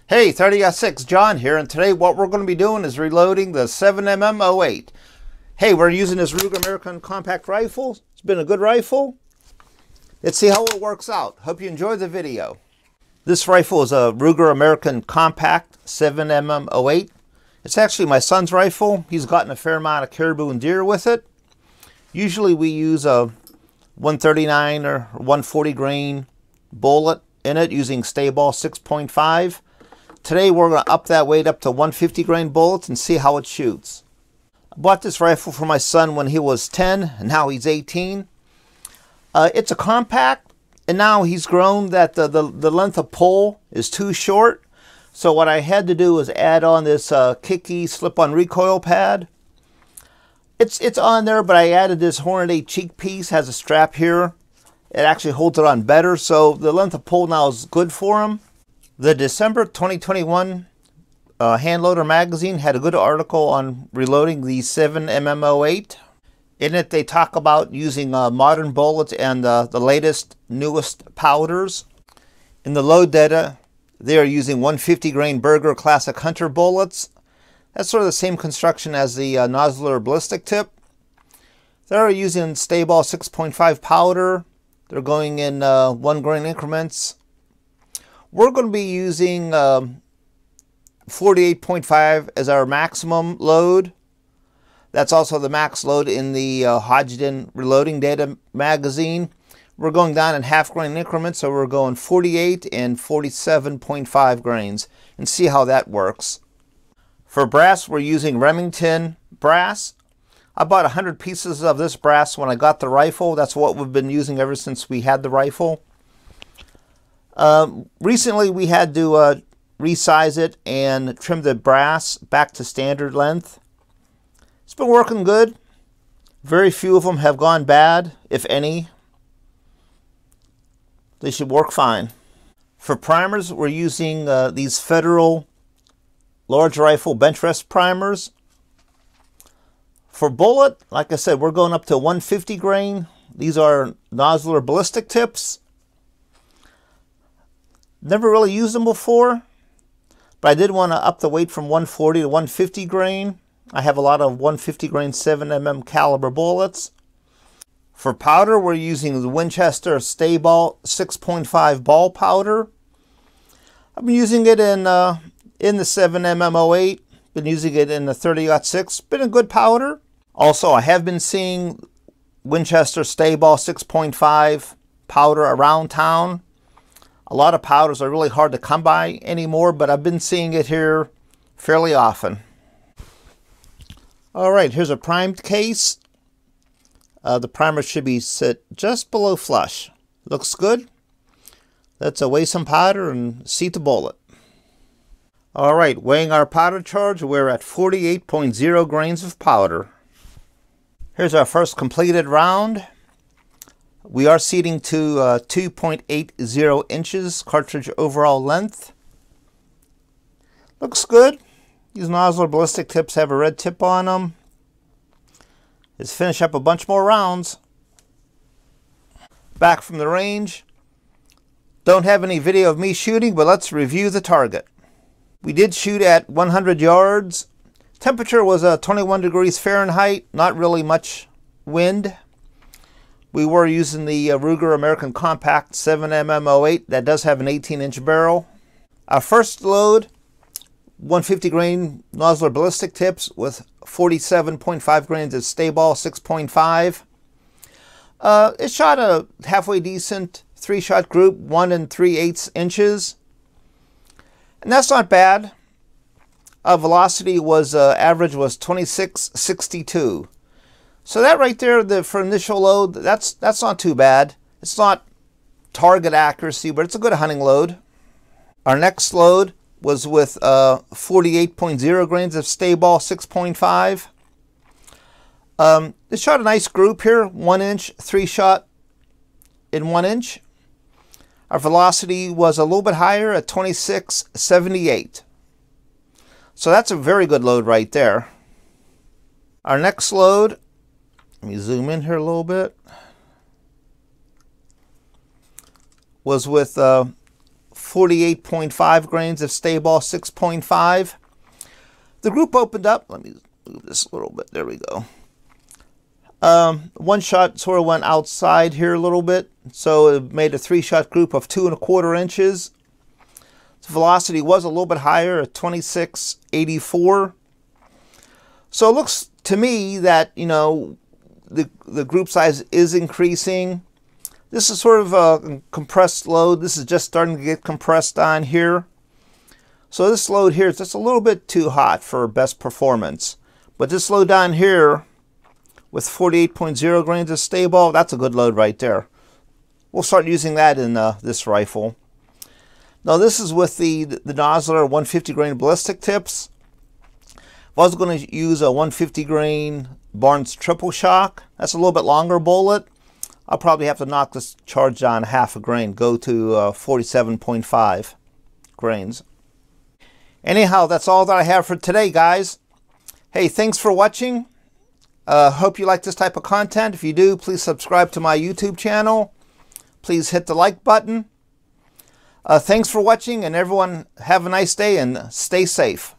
Hey, 30-06, John here, and today what we're going to be doing is reloading the 7mm-08. Hey, we're using this Ruger American Compact Rifle. It's been a good rifle. Let's see how it works out. Hope you enjoy the video. This rifle is a Ruger American Compact 7mm-08. It's actually my son's rifle. He's gotten a fair amount of caribou and deer with it. Usually we use a 139 or 140 grain bullet in it using Staball 6.5. Today we're going to up that weight up to 150 grain bullets and see how it shoots. I bought this rifle for my son when he was 10 and now he's 18. It's a compact, and now he's grown that the length of pull is too short. So what I had to do was add on this Kicky slip-on recoil pad. It's on there, but I added this Hornady cheek piece, has a strap here. It actually holds it on better, so the length of pull now is good for him. The December 2021 Handloader Magazine had a good article on reloading the 7mm-08. In it, they talk about using modern bullets and the latest, newest powders. In the load data, they are using 150 grain Berger Classic Hunter bullets. That's sort of the same construction as the Nosler ballistic tip. They're using Staball 6.5 powder. They're going in 1 grain increments. We're going to be using 48.5 as our maximum load. That's also the max load in the Hodgdon Reloading Data magazine. We're going down in half grain increments, so we're going 48 and 47.5 grains, and see how that works. For brass, we're using Remington brass. I bought 100 pieces of this brass when I got the rifle. That's what we've been using ever since we had the rifle. Recently we had to resize it and trim the brass back to standard length. It's been working good. Very few of them have gone bad, if any. They should work fine. For primers, we're using these Federal large rifle bench rest primers. For bullet, like I said, we're going up to 150 grain. These are Nosler ballistic tips. Never really used them before, but I did want to up the weight from 140 to 150 grain. I have a lot of 150 grain 7mm caliber bullets. For powder, we're using the Winchester Staball 6.5 ball powder. I've been using it in the 7mm-08. Been using it in the 30-06. Been a good powder. Also, I have been seeing Winchester Staball 6.5 powder around town. A lot of powders are really hard to come by anymore, but I've been seeing it here fairly often. All right, here's a primed case. The primer should be set just below flush. Looks good. Let's weigh some powder and seat the bullet. All right, weighing our powder charge, we're at 48.0 grains of powder. Here's our first completed round. We are seating to 2.80 inches cartridge overall length. Looks good. These Nosler ballistic tips have a red tip on them. Let's finish up a bunch more rounds. Back from the range. Don't have any video of me shooting, but let's review the target. We did shoot at 100 yards. Temperature was 21 degrees Fahrenheit, not really much wind. We were using the Ruger American Compact 7mm-08. That does have an 18-inch barrel. Our first load, 150 grain Nosler ballistic tips with 47.5 grains of Staball 6.5. It shot a halfway decent 3-shot group, 1 3/8 inches. And that's not bad. Velocity was average was 26.62. So that right there, for initial load, that's not too bad. It's not target accuracy, but it's a good hunting load. Our next load was with 48.0 grains of Staball 6.5. It shot a nice group here, 1 inch, 3-shot in 1 inch. Our velocity was a little bit higher at 26.78. So that's a very good load right there. Our next load, let me zoom in here a little bit, was with 48.5 grains of Staball 6.5. The group opened up. Let me move this a little bit. There we go. One shot sort of went outside here a little bit, so it made a 3-shot group of 2 1/4 inches. The velocity was a little bit higher at 26.84. So it looks to me that, you know, the group size is increasing. This is sort of a compressed load. This is just starting to get compressed on here. So this load here is just a little bit too hot for best performance. But this load down here with 48.0 grains of Staball, that's a good load right there. We'll start using that in this rifle. Now this is with the Nosler 150 grain ballistic tips. If I was going to use a 150 grain Barnes triple shock, that's a little bit longer bullet. I'll probably have to knock this charge down half a grain, go to 47.5 grains. Anyhow, that's all that I have for today, guys. Hey, thanks for watching. Hope you like this type of content. If you do, please subscribe to my YouTube channel. Please hit the like button. Thanks for watching, and everyone have a nice day and stay safe.